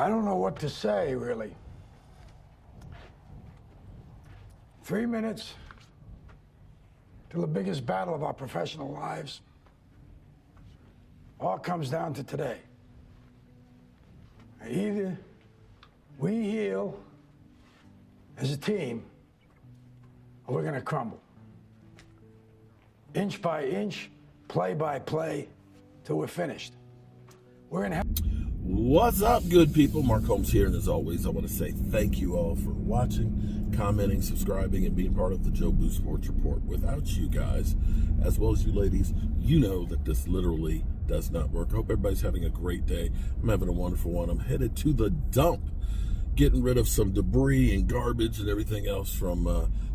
I don't know what to say, really. 3 minutes to the biggest battle of our professional lives. All comes down to today. Either we heal as a team, or we're going to crumble. Inch by inch, play by play, till we're finished. We're in. What's up, good people? Mark Holmes here, and as always, I want to say thank you all for watching, commenting, subscribing, and being part of the Joe Boo Sports Report. Without you guys, as well as you ladies, you know that this literally does not work. I hope everybody's having a great day. I'm having a wonderful one. I'm headed to the dump, getting rid of some debris and garbage and everything else from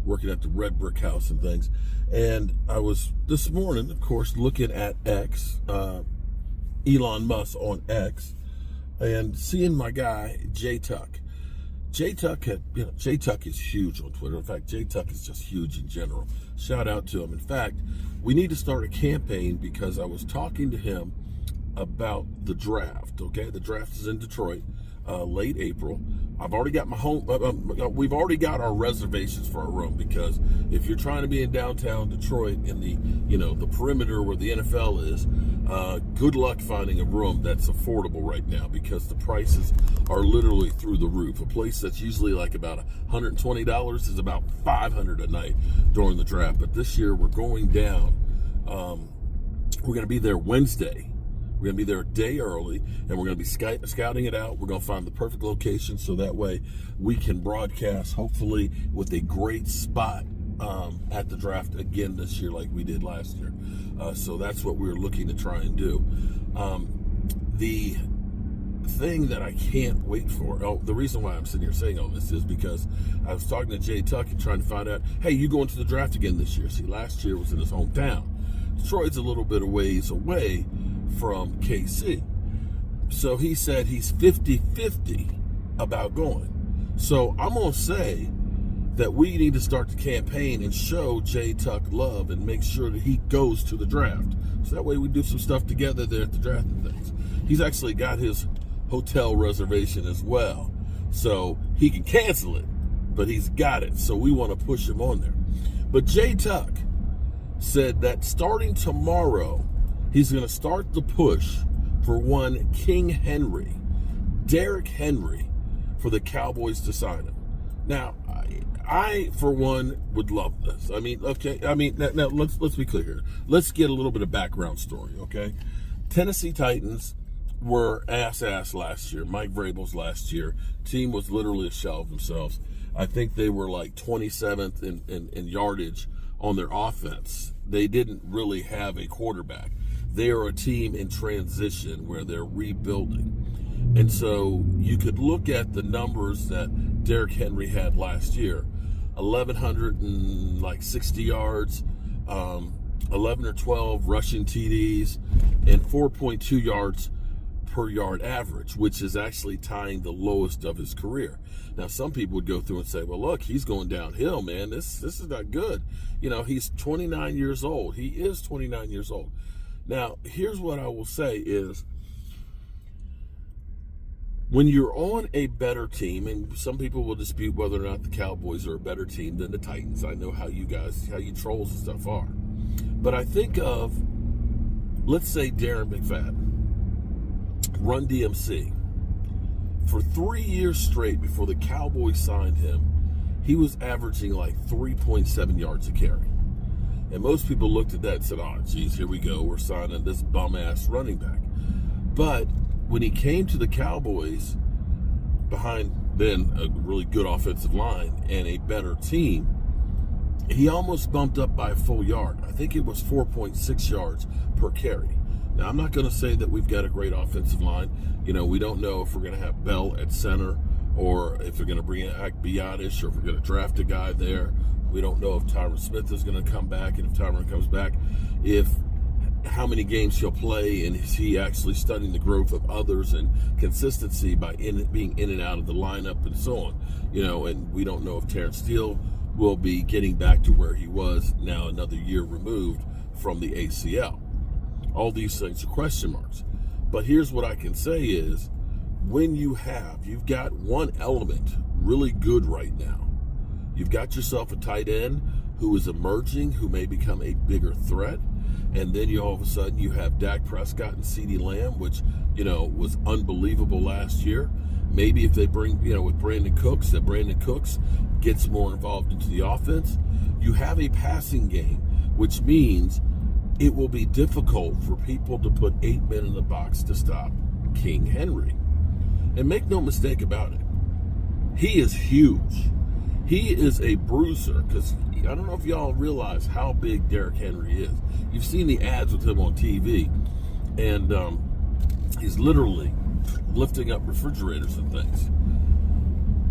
working at the Red Brick House and things. And I was, this morning, of course, looking at X, Elon Musk on X, and seeing my guy, J-Tuck. J-Tuck is huge on Twitter. In fact, J-Tuck is just huge in general. Shout out to him. In fact, we need to start a campaign because I was talking to him about the draft, okay? The draft is in Detroit, late April. I've already got my home, we've already got our reservations for our room, because if you're trying to be in downtown Detroit in the, the perimeter where the NFL is, good luck finding a room that's affordable right now, because the prices are literally through the roof. A place that's usually like about $120 is about $500 a night during the draft. But this year we're going down. We're going to be there Wednesday. We're going to be there a day early, and we're going to be scouting it out. We're going to find the perfect location so that way we can broadcast, hopefully, with a great spot at the draft again this year like we did last year. So that's what we're looking to try and do. The thing that I can't wait for, the reason why I'm sitting here saying all this is because I was talking to Jay Tuck and trying to find out, hey, you going to the draft again this year? See, last year was in his hometown. Detroit's a little bit of ways away from KC. So he said he's 50-50 about going. So I'm going to say that we need to start the campaign and show J Tuck love and make sure that he goes to the draft. So that way we do some stuff together there at the draft and things. He's actually got his hotel reservation as well. So he can cancel it, but he's got it. So we want to push him on there. But J Tuck said that starting tomorrow, he's going to start the push for one King Henry, Derrick Henry, for the Cowboys to sign him. Now, I for one, would love this. I mean, okay, now let's be clear here. Let's get a little bit of background story, okay? Tennessee Titans were ass last year. Mike Vrabel's last year. Team was literally a shell of themselves. I think they were like 27th in yardage on their offense. They didn't really have a quarterback. They are a team in transition where they're rebuilding. And so you could look at the numbers that Derrick Henry had last year. 1,160 yards, 11 or 12 rushing TDs, and 4.2 yards per yard average, which is actually tying the lowest of his career. Now, some people would go through and say, well, look, he's going downhill, man. This is not good. He's 29 years old. He is 29 years old. Now, here's what I will say is, when you're on a better team, and some people will dispute whether or not the Cowboys are a better team than the Titans. I know how you trolls and stuff are. But I think of, let's say, Darren McFadden, Run DMC. For 3 years straight before the Cowboys signed him, he was averaging like 3.7 yards a carry. And most people looked at that and said, oh, geez, here we go. We're signing this bum-ass running back. But when he came to the Cowboys, behind then a really good offensive line and a better team, he almost bumped up by a full yard. I think it was 4.6 yards per carry. Now, I'm not going to say that we've got a great offensive line. We don't know if we're going to have Bell at center or if they're going to bring in Biotish or if we're going to draft a guy there. We don't know if Tyron Smith is going to come back, and if Tyron comes back, how many games he'll play, and is he actually studying the growth of others and consistency by being in and out of the lineup and so on. And we don't know if Terrence Steele will be getting back to where he was now another year removed from the ACL. All these things are question marks. But here's what I can say is, when you've got one element really good right now. You've got yourself a tight end who is emerging, who may become a bigger threat. And then all of a sudden you have Dak Prescott and CeeDee Lamb, which, was unbelievable last year. Maybe if they bring, with Brandon Cooks, that Brandon Cooks gets more involved into the offense. You have a passing game, which means it will be difficult for people to put 8 men in the box to stop King Henry. And make no mistake about it, he is huge. He is a bruiser, because I don't know if y'all realize how big Derrick Henry is. You've seen the ads with him on TV, and he's literally lifting up refrigerators and things.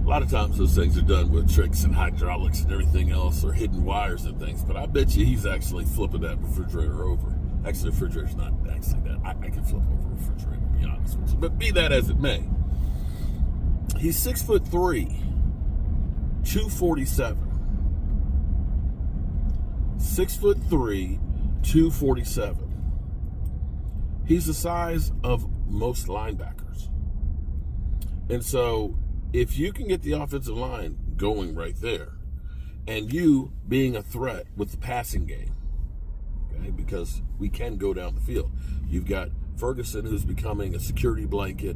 A lot of times those things are done with tricks and hydraulics and everything else, or hidden wires and things, but I bet you he's actually flipping that refrigerator over. Actually, the refrigerator's not actually that. I can flip over a refrigerator, to be honest with you. But be that as it may, he's 6'3", 247. 6'3", 247. He's the size of most linebackers. And so if you can get the offensive line going right there, and you being a threat with the passing game, okay, because we can go down the field. You've got Ferguson, who's becoming a security blanket,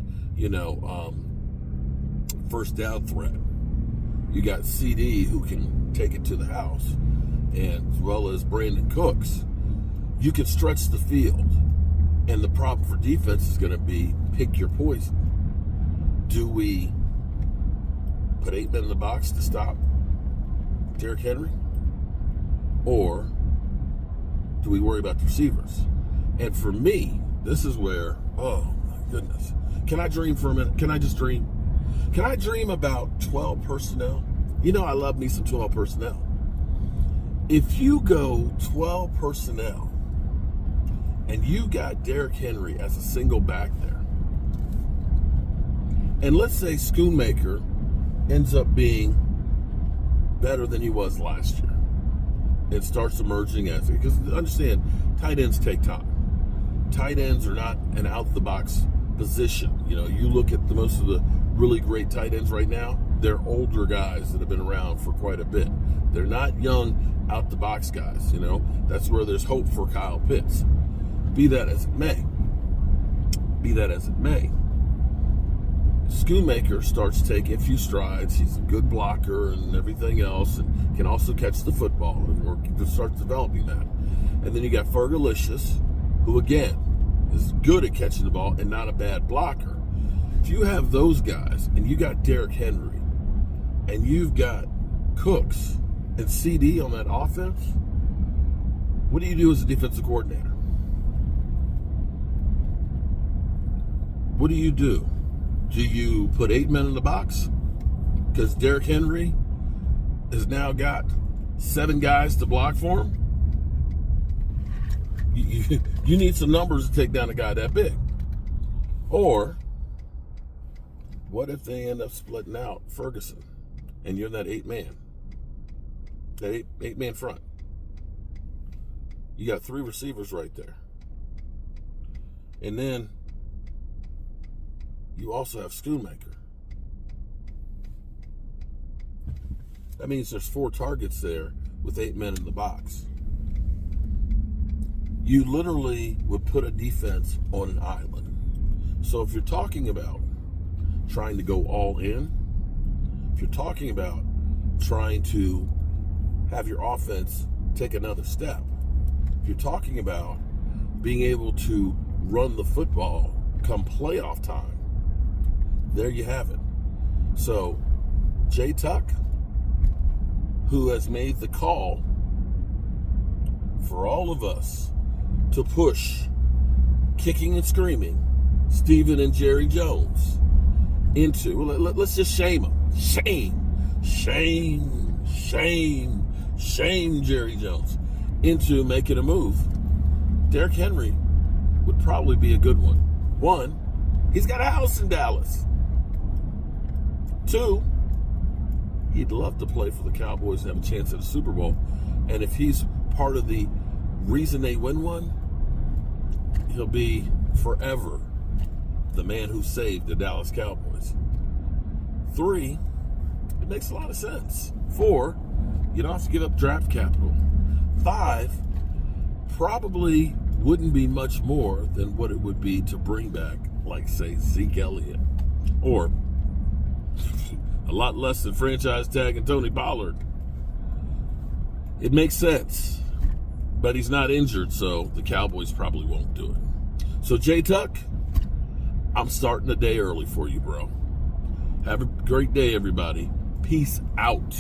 first down threat. You got CD, who can take it to the house, and as well as Brandon Cooks. You can stretch the field, and the problem for defense is going to be pick your poison. Do we put 8 men in the box to stop Derrick Henry? Or do we worry about the receivers? And for me, this is where, oh my goodness. Can I dream for a minute? Can I just dream? Can I dream about 12 personnel? I love me some 12 personnel. If you go 12 personnel and you got Derrick Henry as a single back there, and let's say Schoonmaker ends up being better than he was last year, it starts emerging as it, because understand, tight ends take time. Tight ends are not an out-the-box position. You look at most of the really great tight ends right now, they're older guys that have been around for quite a bit. They're not young, out-the-box guys, That's where there's hope for Kyle Pitts. Be that as it may. Schoonmaker starts taking a few strides. He's a good blocker and everything else, and can also catch the football, or starts developing that. And then you got Fergalicious, who again is good at catching the ball and not a bad blocker. If you have those guys, and you got Derrick Henry, and you've got Cooks and CD on that offense, what do you do as a defensive coordinator? What do you do? Do you put 8 men in the box? Because Derrick Henry has now got 7 guys to block for him? You need some numbers to take down a guy that big. Or, what if they end up splitting out Ferguson, and you're that 8-man? That 8-man front. You got 3 receivers right there. And then you also have Schoonmaker. That means there's 4 targets there with 8 men in the box. You literally would put a defense on an island. So if you're talking about trying to go all in, if you're talking about trying to have your offense take another step, if you're talking about being able to run the football come playoff time, there you have it. So Jay Tuck, who has made the call for all of us to push kicking and screaming Stephen and Jerry Jones into, let's just shame them. Shame Jerry Jones into making a move. Derrick Henry would probably be a good one. 1, he's got a house in Dallas. 2, he'd love to play for the Cowboys and have a chance at a Super Bowl. And if he's part of the reason they win one, he'll be forever the man who saved the Dallas Cowboys. 3, it makes a lot of sense. 4, you don't have to give up draft capital. 5, probably wouldn't be much more than what it would be to bring back, like, say, Zeke Elliott. Or a lot less than franchise tagging Tony Pollard. It makes sense. But he's not injured, so the Cowboys probably won't do it. So, J-Tuck, I'm starting the day early for you, bro. Have a great day, everybody. Peace out.